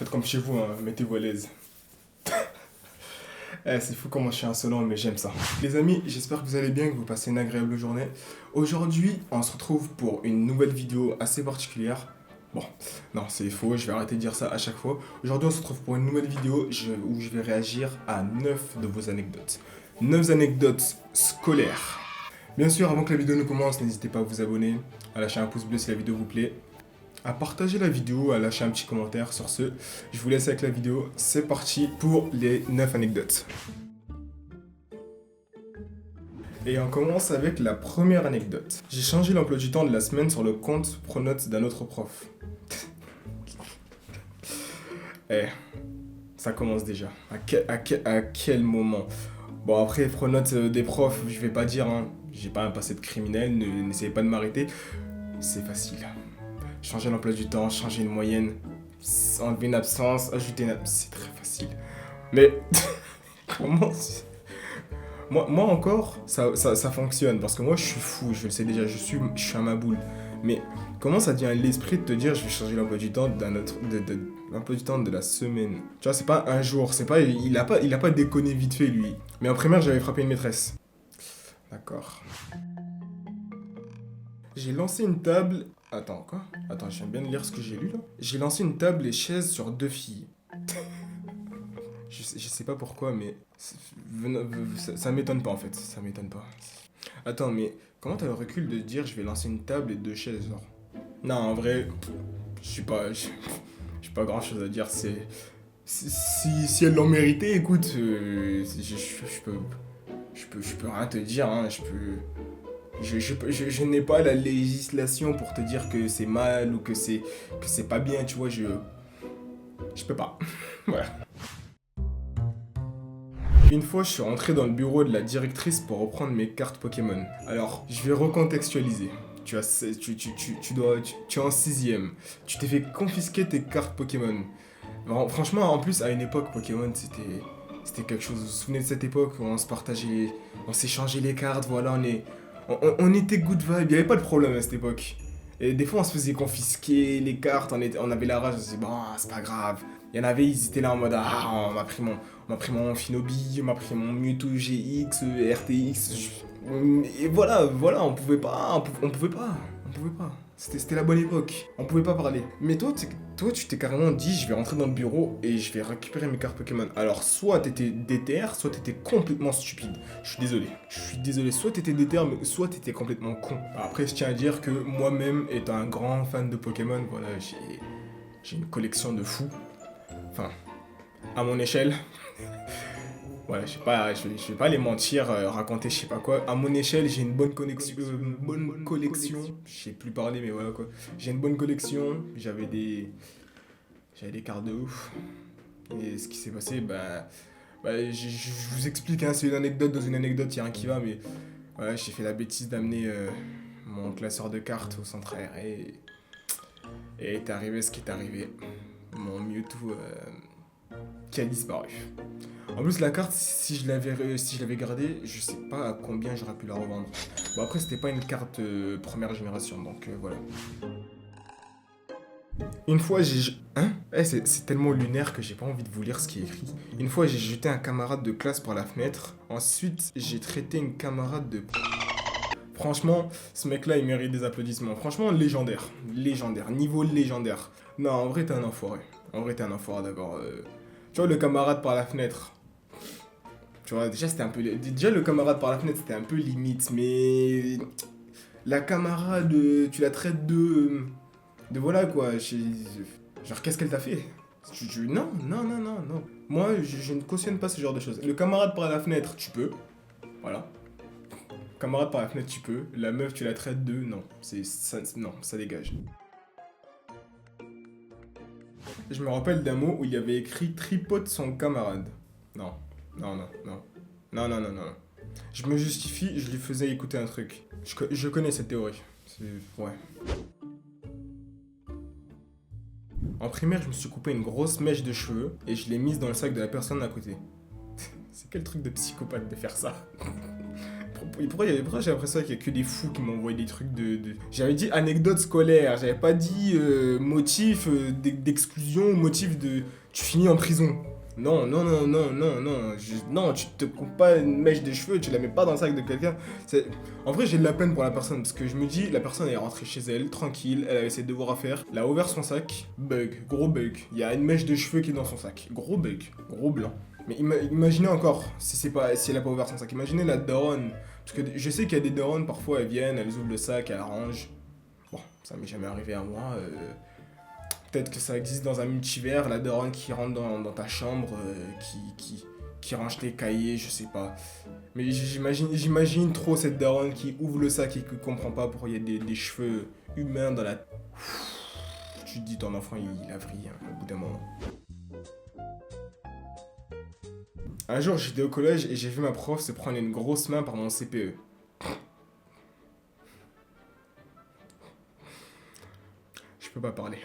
Faites comme chez vous, hein, mettez-vous à l'aise. C'est fou comment je suis insolent, mais j'aime ça. Les amis, j'espère que vous allez bien, que vous passez une agréable journée. Aujourd'hui, on se retrouve pour une nouvelle vidéo assez particulière. Bon, non, c'est faux, je vais arrêter de dire ça à chaque fois. Aujourd'hui, on se retrouve pour une nouvelle vidéo où je vais réagir à 9 de vos anecdotes. 9 anecdotes scolaires. Bien sûr, avant que la vidéo ne commence, n'hésitez pas à vous abonner, à lâcher un pouce bleu si la vidéo vous plaît, à partager la vidéo, à lâcher un petit commentaire. Sur ce, je vous laisse avec la vidéo. C'est parti pour les 9 anecdotes. Et on commence avec la première anecdote. J'ai changé l'emploi du temps de la semaine sur le compte Pronote d'un autre prof. Ça commence déjà. À quel moment? Bon, après, Pronote des profs, je vais pas dire, hein. J'ai pas un passé de criminel, n'essayez pas de m'arrêter. C'est facile. Changer l'emploi du temps, changer une moyenne, enlever une absence, ajouter une absence, c'est très facile. Mais comment moi encore, ça fonctionne, parce que moi je suis fou, je le sais déjà, je suis à ma boule. Mais comment ça vient à l'esprit de te dire je vais changer l'emploi du temps l'emploi du temps de la semaine? Tu vois, c'est pas un jour, c'est pas il a pas déconné vite fait lui. Mais en primaire, j'avais frappé une maîtresse. D'accord. J'ai lancé une table. Attends, quoi? Attends, j'aime bien lire ce que j'ai lu là. J'ai lancé une table et chaise sur 2 filles. Je sais pas pourquoi, mais ça m'étonne pas en fait. Ça m'étonne pas. Attends, mais comment t'as le recul de dire je vais lancer une table et 2 chaises genre? Non, en vrai, j'ai pas grand chose à dire. Si elles l'ont mérité, écoute, je peux rien te dire, hein. Je n'ai pas la législation pour te dire que c'est mal ou que c'est pas bien, tu vois, je peux pas. Voilà. Une fois, je suis rentré dans le bureau de la directrice pour reprendre mes cartes Pokémon. Alors, je vais recontextualiser. Tu es en 6ème. Tu t'es fait confisquer tes cartes Pokémon. Alors, franchement, en plus, à une époque, Pokémon, c'était quelque chose. Vous vous souvenez de cette époque où on se partageait, on s'échangeait les cartes, voilà, on était good vibe, il n'y avait pas de problème à cette époque. Et des fois, on se faisait confisquer les cartes, on avait la rage, on se disait, bon, c'est pas grave. Il y en avait, ils étaient là en mode, ah, on m'a pris mon Shinobi, on m'a pris mon Mewtwo GX, RTX. Et voilà, on pouvait pas. C'était la bonne époque. On pouvait pas parler. Mais toi, tu t'es carrément dit, je vais rentrer dans le bureau et je vais récupérer mes cartes Pokémon. Alors, soit t'étais déter, soit t'étais complètement stupide. Je suis désolé. Soit t'étais déter, soit t'étais complètement con. Après, je tiens à dire que moi-même, étant un grand fan de Pokémon, voilà, j'ai une collection de fous. Enfin, à mon échelle. Voilà, je vais pas les mentir, raconter je sais pas quoi. À mon échelle, j'ai une bonne connexion, Je sais plus parler, mais voilà quoi. J'ai une bonne collection. J'avais des cartes de ouf. Et ce qui s'est passé, je vous explique, hein, c'est une anecdote dans une anecdote, y a rien qui va, mais voilà, j'ai fait la bêtise d'amener mon classeur de cartes au centre aéré. Et est arrivé ce qui est arrivé. Mon Mewtwo qui a disparu. En plus, la carte, si je l'avais gardée, je sais pas à combien j'aurais pu la revendre. Bon, après, c'était pas une carte première génération, donc voilà. Une fois, Hein? C'est tellement lunaire que j'ai pas envie de vous lire ce qui est écrit. Une fois, j'ai jeté un camarade de classe par la fenêtre. Ensuite, j'ai traité une camarade de... Franchement, ce mec-là, il mérite des applaudissements. Franchement, légendaire. Légendaire. Niveau légendaire. Non, en vrai, t'es un enfoiré. D'accord. Tu vois, le camarade par la fenêtre... Tu vois, déjà, le camarade par la fenêtre, c'était un peu limite, mais... La camarade, tu la traites de voilà, quoi. Genre, qu'est-ce qu'elle t'a fait? Non. Moi, je ne cautionne pas ce genre de choses. Le camarade par la fenêtre, tu peux. Voilà. Camarade par la fenêtre, tu peux. La meuf, tu la traites de... Non, non, ça dégage. Je me rappelle d'un mot où il y avait écrit tripote son camarade. Non. Non. Je me justifie, je lui faisais écouter un truc. Je connais cette théorie. Ouais. En primaire, je me suis coupé une grosse mèche de cheveux et je l'ai mise dans le sac de la personne à côté. C'est quel truc de psychopathe de faire ça? pourquoi j'ai l'impression qu'il y a que des fous qui m'envoient des trucs J'avais dit anecdote scolaire, j'avais pas dit motif d'exclusion, motif de... Tu finis en prison. Non, non, non, non, non, non. Non, tu te coupes pas une mèche des cheveux, tu la mets pas dans le sac de quelqu'un. En vrai, j'ai de la peine pour la personne parce que je me dis, la personne elle est rentrée chez elle, tranquille, elle avait ses devoirs à faire, elle a ouvert son sac, bug, gros bug. Il y a une mèche de cheveux qui est dans son sac, gros bug, gros blanc. Mais imaginez encore, si elle a pas ouvert son sac, imaginez la daronne. Parce que je sais qu'il y a des daronnes, parfois elles viennent, elles ouvrent le sac, elles rangent. Bon, ça m'est jamais arrivé à moi. Peut-être que ça existe dans un multivers, la daronne qui rentre dans ta chambre, qui range tes cahiers, je sais pas. Mais j'imagine trop cette daronne qui ouvre le sac et qui comprend pas pourquoi il y a des cheveux humains dans la... Tu te dis ton enfant il a vrillé au bout d'un moment. Un jour j'étais au collège et j'ai vu ma prof se prendre une grosse main par mon CPE. Je peux pas parler.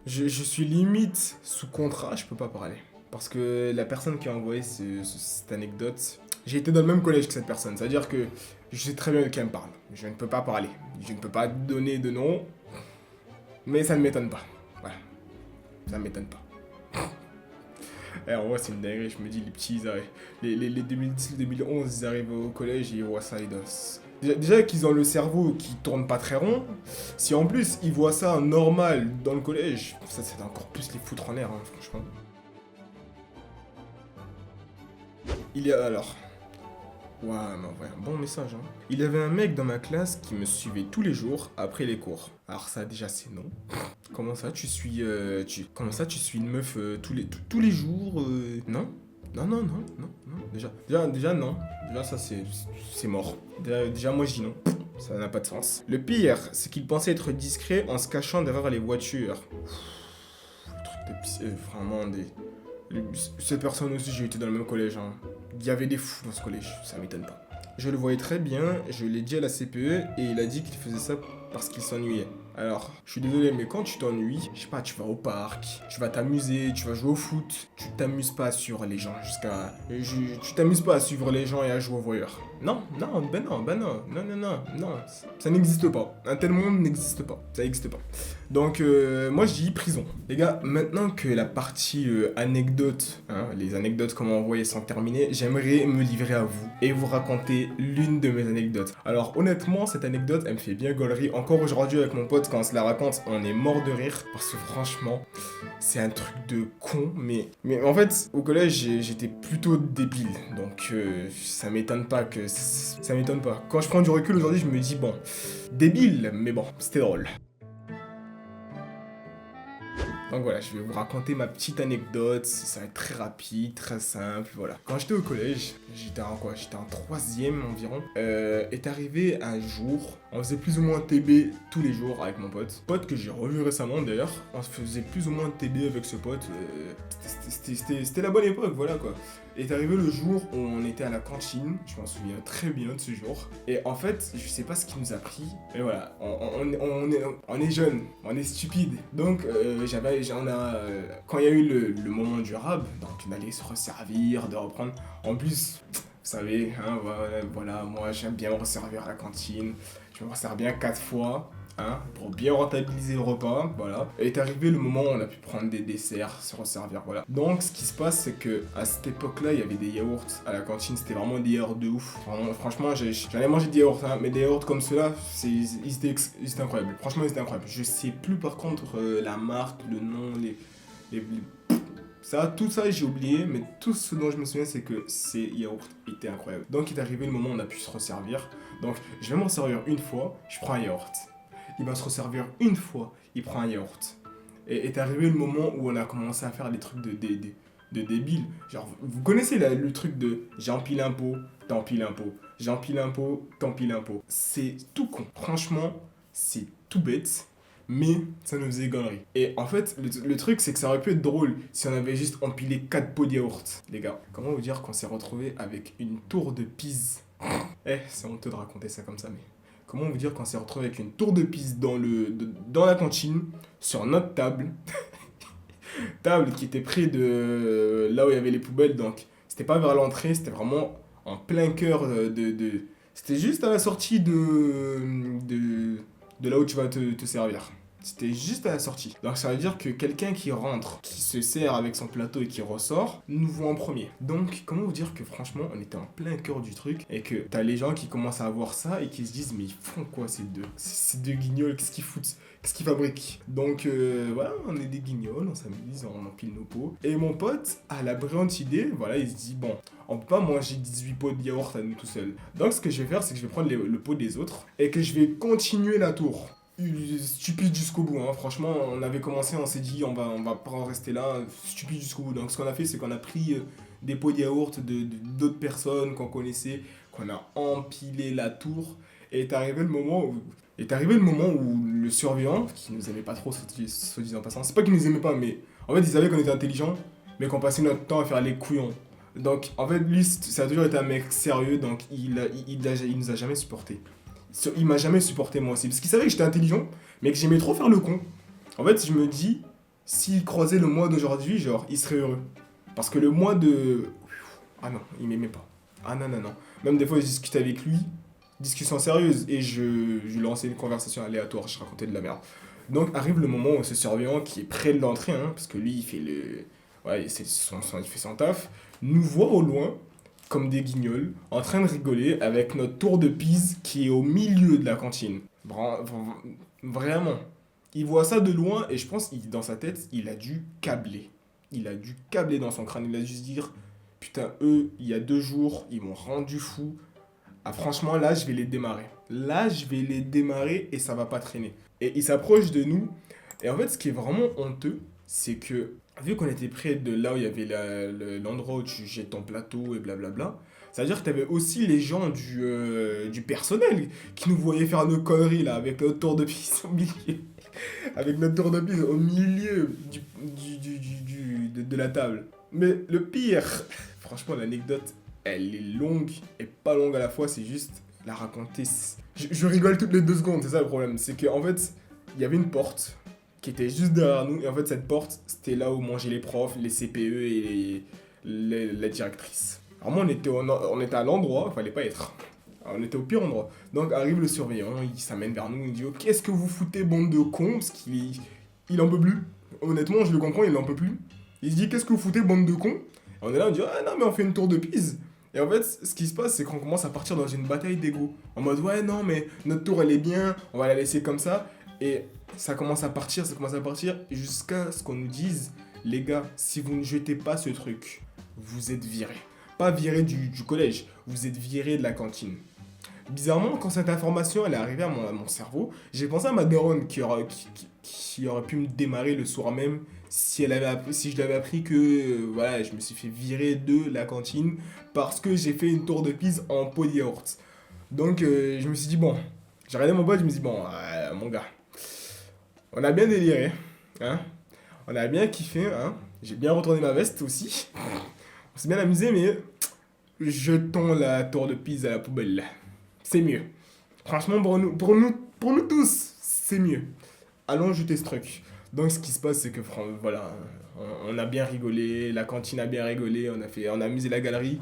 Je suis limite sous contrat, je peux pas parler. Parce que la personne qui a envoyé cette anecdote, j'ai été dans le même collège que cette personne. C'est-à-dire que je sais très bien de qui elle me parle. Je ne peux pas parler. Je ne peux pas donner de nom. Mais ça ne m'étonne pas. Voilà. Ça ne m'étonne pas. Et en vrai, c'est une dinguerie. Je me dis, les petits, les 2010-2011, ils arrivent au collège et ils voient ça, ils doivent... Déjà qu'ils ont le cerveau qui tourne pas très rond, si en plus ils voient ça normal dans le collège, ça va encore plus les foutre en l'air, hein, franchement. Il y a alors... Ouais, mais ouais, un bon message, hein. Il y avait un mec dans ma classe qui me suivait tous les jours après les cours. Alors ça, déjà, c'est non. Comment ça, tu suis une meuf tous les jours Non. Non, non, non, non, non. Déjà, non. Déjà, ça, c'est mort. Déjà, moi, je dis non. Ça n'a pas de sens. Le pire, c'est qu'il pensait être discret en se cachant derrière les voitures. Le truc de vraiment Cette personne aussi, j'ai été dans le même collège. Hein. Il y avait des fous dans ce collège, ça m'étonne pas. Je le voyais très bien, je l'ai dit à la CPE et il a dit qu'il faisait ça parce qu'il s'ennuyait. Alors, je suis désolé, mais quand tu t'ennuies, je sais pas, tu vas au parc, tu vas t'amuser, tu vas jouer au foot, tu t'amuses pas à suivre les gens tu t'amuses pas à suivre les gens et à jouer au voyeur. Non, non, non, ça n'existe pas. Un tel monde n'existe pas, ça n'existe pas. Donc, moi je dis prison. Les gars, maintenant que la partie anecdote, hein, les anecdotes qu'on m'a envoyées sont terminées, j'aimerais me livrer à vous et vous raconter l'une de mes anecdotes. Alors, honnêtement, cette anecdote, elle me fait bien gaulerie. Encore aujourd'hui avec mon pote, quand on se la raconte, on est mort de rire. Parce que franchement, c'est un truc de con. Mais en fait, au collège, j'étais plutôt débile. Donc, ça m'étonne pas que... Ça m'étonne pas. Quand je prends du recul aujourd'hui, je me dis, bon, débile, mais bon, c'était drôle. Donc voilà, je vais vous raconter ma petite anecdote, ça va être très rapide, très simple, voilà. Quand j'étais au collège, j'étais en troisième environ, est arrivé un jour, on faisait plus ou moins TB tous les jours avec mon pote que j'ai revu récemment d'ailleurs, on faisait plus ou moins TB avec ce pote, c'était la bonne époque, voilà quoi. Est arrivé le jour où on était à la cantine, je m'en souviens très bien de ce jour. Et en fait, je sais pas ce qui nous a pris. Mais voilà, on est jeune, on est stupide. Donc, quand il y a eu le moment du rab, donc d'aller se resservir, de reprendre. En plus, vous savez, hein, voilà, moi j'aime bien me resservir à la cantine. Je me resserre bien 4 fois. Hein, pour bien rentabiliser le repas, voilà. Et est arrivé le moment où on a pu prendre des desserts, se resservir, voilà. Donc, ce qui se passe, c'est que à cette époque-là, il y avait des yaourts à la cantine, c'était vraiment des yaourts de ouf. Vraiment, franchement, j'en ai mangé des yaourts, hein, mais des yaourts comme ceux-là, ils étaient incroyables. Franchement, ils étaient incroyables. Je sais plus par contre la marque, le nom, tout ça j'ai oublié, mais tout ce dont je me souviens c'est que ces yaourts étaient incroyables. Donc il est arrivé le moment où on a pu se resservir. Donc je vais me resservir une fois, je prends un yaourt. Il va se resservir une fois, il prend un yaourt. Et est arrivé le moment où on a commencé à faire des trucs de débiles. Genre, vous connaissez le truc de j'empile un pot, t'empiles un pot. J'empile un pot, t'empiles un pot. C'est tout con. Franchement, c'est tout bête. Mais ça nous faisait galerie. Et en fait, le truc, c'est que ça aurait pu être drôle si on avait juste empilé 4 pots de yaourt. Les gars, comment vous dire qu'on s'est retrouvé avec une tour de Pise? C'est honteux de raconter ça comme ça, mais... Comment vous dire qu'on s'est retrouvé avec une tour de Pise dans la cantine, sur notre table. Table qui était près de là où il y avait les poubelles, donc c'était pas vers l'entrée, c'était vraiment en plein cœur C'était juste à la sortie de là où tu vas te servir. C'était juste à la sortie. Donc ça veut dire que quelqu'un qui rentre, qui se sert avec son plateau et qui ressort, nous voit en premier. Donc comment vous dire que franchement on était en plein cœur du truc et que t'as les gens qui commencent à voir ça et qui se disent mais ils font quoi ces deux guignols, qu'est-ce qu'ils foutent, qu'est-ce qu'ils fabriquent. Donc voilà, on est des guignols, on s'amuse, on empile nos pots. Et mon pote a la brillante idée, voilà, il se dit bon, on peut pas manger 18 pots de yaourt à nous tout seul. Donc ce que je vais faire c'est que je vais prendre le pot des autres et que je vais continuer la tour. Stupide jusqu'au bout, hein. Franchement, on avait commencé, on s'est dit on va pas en rester là, stupide jusqu'au bout. Donc ce qu'on a fait, c'est qu'on a pris des pots de yaourt d'autres personnes qu'on connaissait, qu'on a empilé la tour, et est arrivé le moment où le surveillant, qui nous aimait pas trop, soit dit en passant, c'est pas qu'il nous aimait pas, mais en fait il savait qu'on était intelligents, mais qu'on passait notre temps à faire les couillons. Donc en fait lui, ça a toujours été un mec sérieux, donc il nous a jamais supporté. Il m'a jamais supporté moi aussi. Parce qu'il savait que j'étais intelligent, mais que j'aimais trop faire le con. En fait, je me dis, s'il croisait le moi d'aujourd'hui, genre, il serait heureux. Parce que le moi de... Ah non, il m'aimait pas. Ah non, non, non. Même des fois, je discutais avec lui, discussion sérieuse, et je lançais une conversation aléatoire, je racontais de la merde. Donc arrive le moment où ce surveillant qui est près de l'entrée, hein, parce que lui, il fait le... Ouais, il fait son taf, nous voit au loin, comme des guignols, en train de rigoler avec notre tour de Pise qui est au milieu de la cantine. Vraiment. Il voit ça de loin et je pense dans sa tête, il a dû câbler. Il a dû câbler dans son crâne. Il a dû se dire, putain, eux, il y a 2 jours, ils m'ont rendu fou. Ah, franchement, là, je vais les démarrer. Là, je vais les démarrer et ça va pas traîner. Et il s'approche de nous. Et en fait, ce qui est vraiment honteux, c'est que, vu qu'on était près de là où il y avait l'endroit où tu jettes ton plateau et blablabla, ça veut dire que tu avais aussi les gens du personnel qui nous voyaient faire nos conneries là, avec notre tour de piste au milieu. Avec notre tour de piste au milieu de la table. Mais le pire, franchement, l'anecdote, elle est longue et pas longue à la fois, c'est juste la raconter. Je rigole toutes les 2 secondes, c'est ça le problème. C'est qu'en fait, il y avait une porte qui était juste derrière nous. Et en fait, cette porte, c'était là où mangeaient les profs, les CPE et la directrice. Alors moi, on était à l'endroit, il fallait pas être. Alors, on était au pire endroit. Donc arrive le surveillant, il s'amène vers nous, il dit oh, qu'est-ce que vous foutez, bande de cons? Parce qu'il en peut plus. Honnêtement, je le comprends, il en peut plus. Il se dit qu'est-ce que vous foutez, bande de cons? Et on est là, on dit ah non, mais on fait une tour de Pise. Et en fait, ce qui se passe, c'est qu'on commence à partir dans une bataille d'ego. En mode ouais, non, mais notre tour elle est bien, on va la laisser comme ça. Et ça commence à partir, jusqu'à ce qu'on nous dise, les gars, si vous ne jetez pas ce truc, vous êtes virés. Pas virés du collège, vous êtes virés de la cantine. Bizarrement, quand cette information elle est arrivée à mon cerveau, j'ai pensé à ma daronne qui aurait pu me démarrer le soir même si je l'avais appris que voilà, je me suis fait virer de la cantine parce que j'ai fait une tour de Pise en pot de yaourt. Donc je me suis dit bon, j'ai regardé mon pote, je me suis dit bon, mon gars, on a bien déliré, hein. On a bien kiffé, hein. J'ai bien retourné ma veste aussi. On s'est bien amusé, mais jetons la tour de Pise à la poubelle. C'est mieux. Franchement, pour nous tous, c'est mieux. Allons jeter ce truc. Donc, ce qui se passe, c'est que voilà, on a bien rigolé, la cantine a bien rigolé, on a amusé la galerie.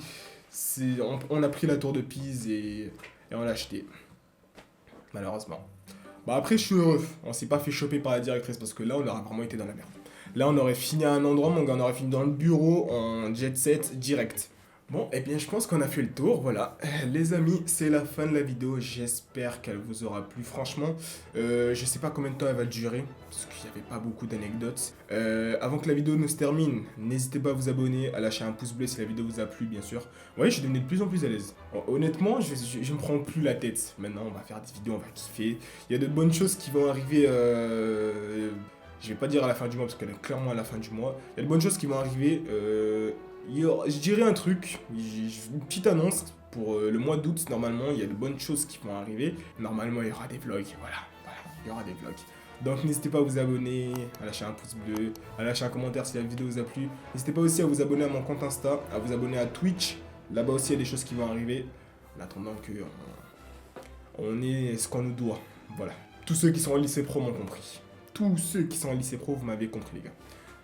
On a pris la tour de Pise et on l'a acheté. Malheureusement. Bah après, je suis heureux. On s'est pas fait choper par la directrice parce que là, on aurait vraiment été dans la merde. Là, on aurait fini à un endroit, mon gars, on aurait fini dans le bureau en jet set direct. Bon, eh bien, je pense qu'on a fait le tour, voilà. Les amis, c'est la fin de la vidéo. J'espère qu'elle vous aura plu. Franchement, je sais pas combien de temps elle va durer, parce qu'il n'y avait pas beaucoup d'anecdotes. Avant que la vidéo ne se termine, n'hésitez pas à vous abonner, à lâcher un pouce bleu si la vidéo vous a plu, bien sûr. Ouais, je suis devenu de plus en plus à l'aise. Honnêtement, je me prends plus la tête. Maintenant, on va faire des vidéos, on va kiffer. Il y a de bonnes choses qui vont arriver... Je vais pas dire à la fin du mois, parce qu'elle est clairement à la fin du mois. Il y a de bonnes choses qui vont arriver. Je dirais un truc, une petite annonce pour le mois d'août. Normalement, il y a de bonnes choses qui vont arriver. Normalement, il y aura des vlogs. Voilà, il y aura des vlogs. Donc n'hésitez pas à vous abonner, à lâcher un pouce bleu, à lâcher un commentaire si la vidéo vous a plu. N'hésitez pas aussi à vous abonner à mon compte Insta, à vous abonner à Twitch. Là-bas aussi, il y a des choses qui vont arriver. En attendant que on ait ce qu'on nous doit. Voilà. Tous ceux qui sont en lycée pro m'ont compris. Tous ceux qui sont en lycée pro, vous m'avez compris, les gars.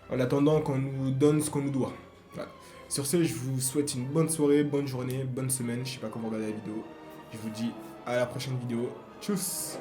En attendant qu'on nous donne ce qu'on nous doit. Voilà. Sur ce, je vous souhaite une bonne soirée, bonne journée, bonne semaine. Je sais pas comment regarder la vidéo. Je vous dis à la prochaine vidéo. Tchuss!